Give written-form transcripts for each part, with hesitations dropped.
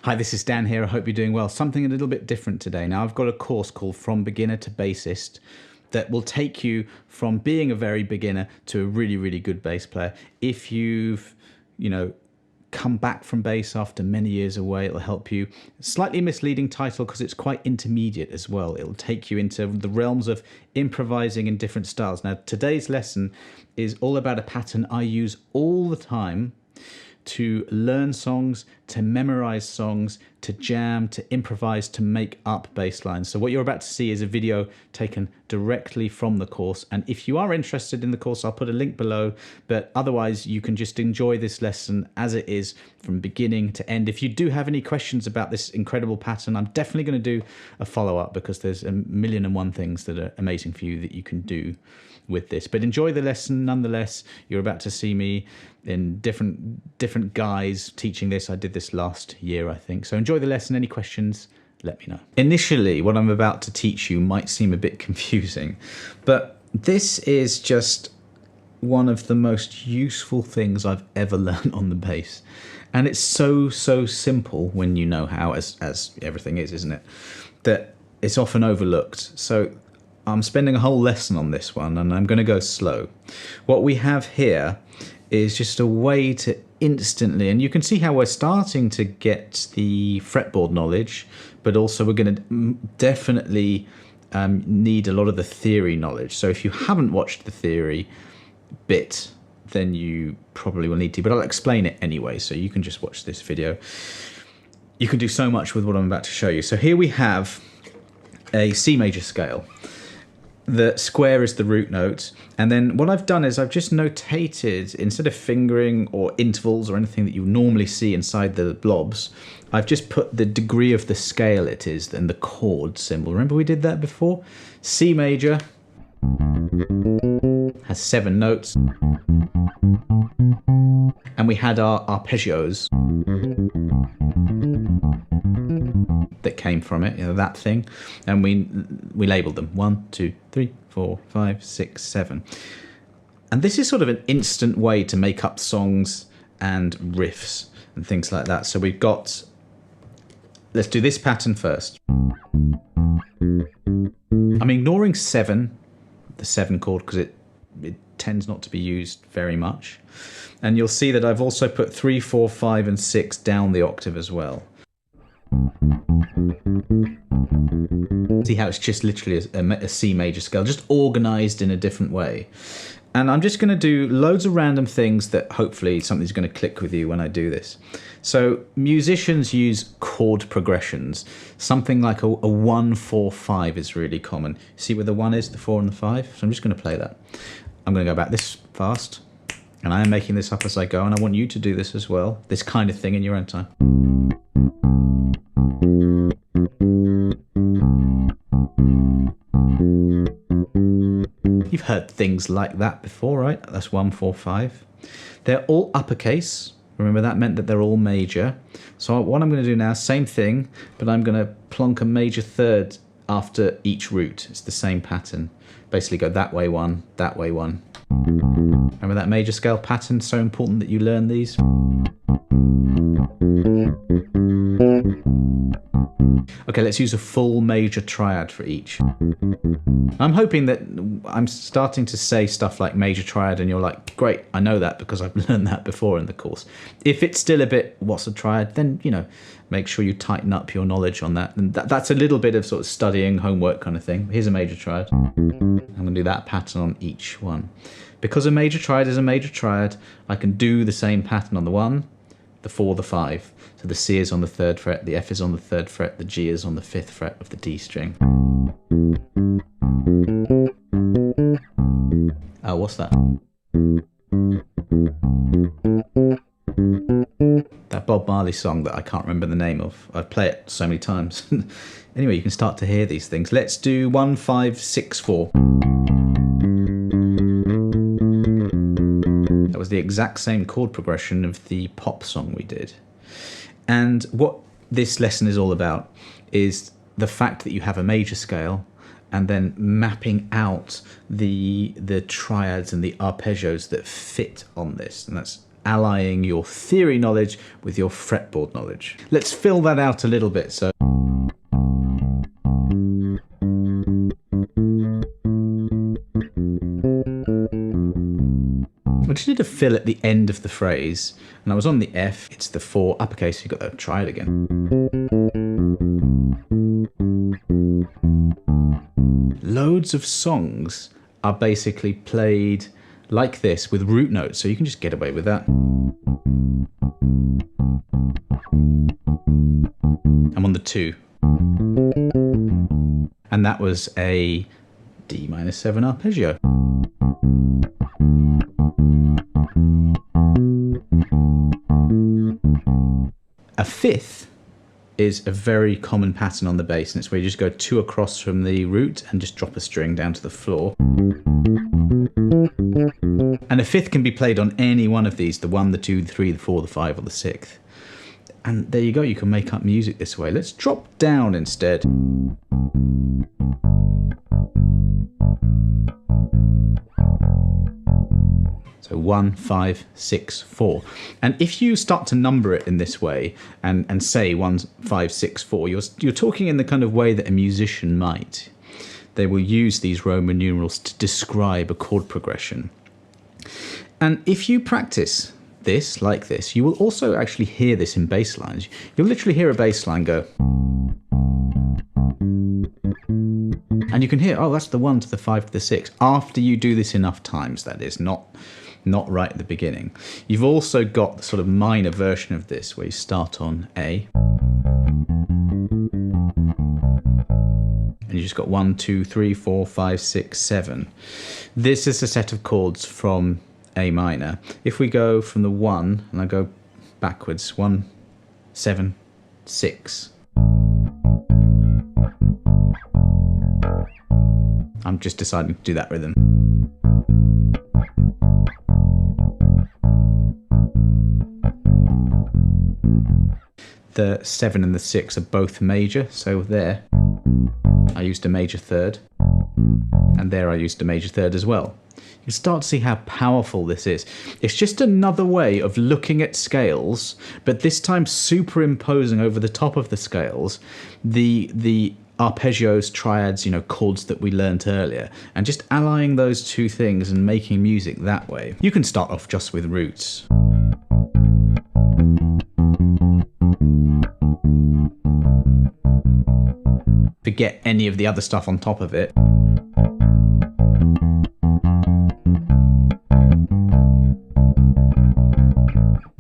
Hi, this is Dan here. I hope you're doing well. Something a little bit different today. Now, I've got a course called From Beginner to Bassist that will take you from being a very beginner to a really, really good bass player. If you've, come back from bass after many years away, it'll help you. Slightly misleading title because it's quite intermediate as well. It'll take you into the realms of improvising in different styles. Now, today's lesson is all about a pattern I use all the time to learn songs, to memorize songs, to jam, to improvise, to make up bass lines. So what you're about to see is a video taken directly from the course. And if you are interested in the course, I'll put a link below, but otherwise you can just enjoy this lesson as it is from beginning to end. If you do have any questions about this incredible pattern, I'm definitely going to do a follow-up because there's a million and one things that are amazing for you that you can do with this. But enjoy the lesson nonetheless. You're about to see me in different guise teaching this. I did this last year, I think. So enjoy the lesson. Any questions, let me know. Initially, what I'm about to teach you might seem a bit confusing, but this is just one of the most useful things I've ever learned on the bass. And it's so simple when you know how, as everything is, isn't it? That it's often overlooked. So I'm spending a whole lesson on this one, and I'm going to go slow. What we have here is just a way to instantly, and you can see how we're starting to get the fretboard knowledge, but also we're going to definitely need a lot of the theory knowledge. So if you haven't watched the theory bit, then you probably will need to, but I'll explain it anyway, so you can just watch this video. You can do so much with what I'm about to show you. So here we have a C major scale. The square is the root note, and then what I've done is I've just notated, instead of fingering or intervals or anything that you normally see inside the blobs, I've just put the degree of the scale it is and the chord symbol. Remember we did that before? C major has 7 notes, and we had our arpeggios that came from it, that thing, and we labeled them 1, 2, 3, 4, 5, 6, 7. And this is sort of an instant way to make up songs and riffs and things like that. So we've got, let's do this pattern first. I'm ignoring 7, the 7 chord, because it tends not to be used very much. And you'll see that I've also put 3, 4, 5, and 6 down the octave as well. See how it's just literally a C major scale, just organized in a different way. And I'm just going to do loads of random things that hopefully something's going to click with you when I do this. So musicians use chord progressions. Something like a 1, 4, 5 is really common. See where the 1 is, the 4 and the 5? So I'm just going to play that. I'm going to go back this fast, and I am making this up as I go, and I want you to do this as well, this kind of thing in your own time. You've heard things like that before, right? That's 1, 4, 5. They're all uppercase. Remember, that meant that they're all major. So what I'm going to do now, same thing, but I'm going to plonk a major third after each root. It's the same pattern. Basically go that way 1, that way 1. Remember that major scale pattern? So important that you learn these. Okay, let's use a full major triad for each. I'm hoping that I'm starting to say stuff like major triad and you're like, great, I know that because I've learned that before in the course. If it's still a bit, what's a triad, then, make sure you tighten up your knowledge on that. And that's a little bit of sort of studying, homework kind of thing. Here's a major triad. I'm going to do that pattern on each one. Because a major triad is a major triad, I can do the same pattern on the 1, the 4, the 5. So the C is on the 3rd fret, the F is on the 3rd fret, the G is on the 5th fret of the D string. Oh, what's that? That Bob Marley song that I can't remember the name of. I play it so many times. Anyway, you can start to hear these things. Let's do 1, 5, 6, 4. That was the exact same chord progression of the pop song we did. And what this lesson is all about is the fact that you have a major scale and then mapping out the triads and the arpeggios that fit on this. And that's allying your theory knowledge with your fretboard knowledge. Let's fill that out a little bit. So I just need a fill at the end of the phrase, and I was on the F, it's the 4 uppercase, you've got to try it again. Loads of songs are basically played like this with root notes, so you can just get away with that. I'm on the 2. And that was a D minor 7 arpeggio. A 5th is a very common pattern on the bass, and it's where you just go 2 across from the root and just drop a string down to the floor. And a 5th can be played on any one of these, the 1, the 2, the 3, the 4, the 5, or the 6th. And there you go, you can make up music this way. Let's drop down instead. So 1, 5, 6, 4. And if you start to number it in this way and say 1, 5, 6, 4, you're talking in the kind of way that a musician might. They will use these Roman numerals to describe a chord progression. And if you practice this like this, you will also actually hear this in bass lines. You'll literally hear a bass line go. And you can hear, oh, that's the 1 to the 5 to the 6. After you do this enough times, that is, not right at the beginning. You've also got the sort of minor version of this where you start on A. And you just got 1, 2, 3, 4, 5, 6, 7. This is a set of chords from A minor. If we go from the 1, and I go backwards, 1, 7, 6. I'm just deciding to do that rhythm. The 7 and the 6 are both major, so there I used a major 3rd, and there I used a major 3rd as well. You start to see how powerful this is. It's just another way of looking at scales, but this time superimposing over the top of the scales the arpeggios, triads, chords that we learnt earlier, and just allying those two things and making music that way. You can start off just with roots. Forget any of the other stuff on top of it.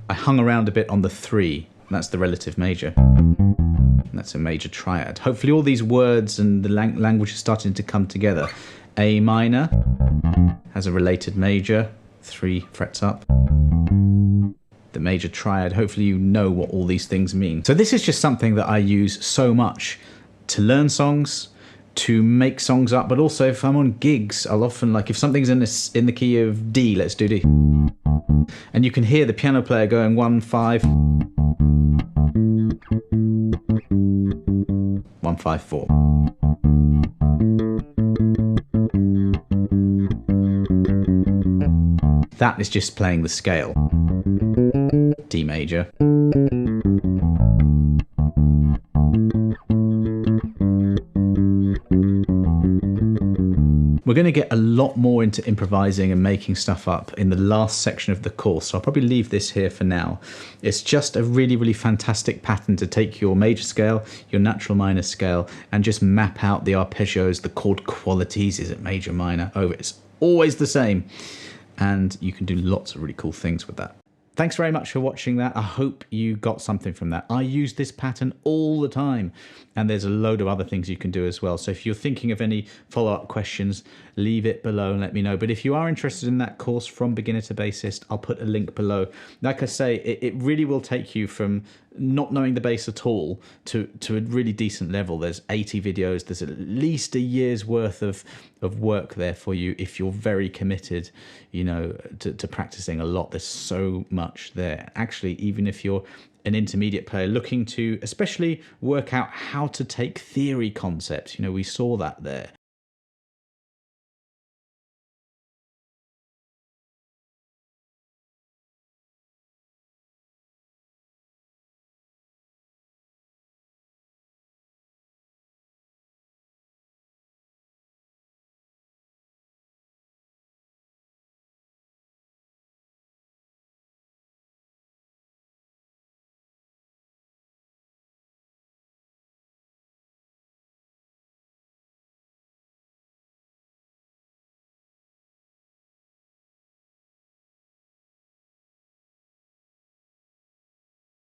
I hung around a bit on the 3, that's the relative major. And that's a major triad. Hopefully all these words and the language is starting to come together. A minor has a related major, 3 frets up. The major triad, hopefully you know what all these things mean. So this is just something that I use so much to learn songs, to make songs up, but also if I'm on gigs, I'll often, like if something's in the key of D, let's do D. And you can hear the piano player going 1, 5, 1, 5, 4. That is just playing the scale. D major. We're going to get a lot more into improvising and making stuff up in the last section of the course, so I'll probably leave this here for now. It's just a really, really fantastic pattern to take your major scale, your natural minor scale, and just map out the arpeggios, the chord qualities. Is it major, minor, over? It's always the same. And you can do lots of really cool things with that. Thanks very much for watching that. I hope you got something from that. I use this pattern all the time, and there's a load of other things you can do as well. So if you're thinking of any follow-up questions, leave it below and let me know. But if you are interested in that course from beginner to bassist, I'll put a link below. Like I say, it really will take you from not knowing the bass at all to a really decent level. There's 80 videos. There's at least a year's worth of work there for you if you're very committed, to practicing a lot. There's so much there. Actually, even if you're an intermediate player looking to especially work out how to take theory concepts, we saw that there.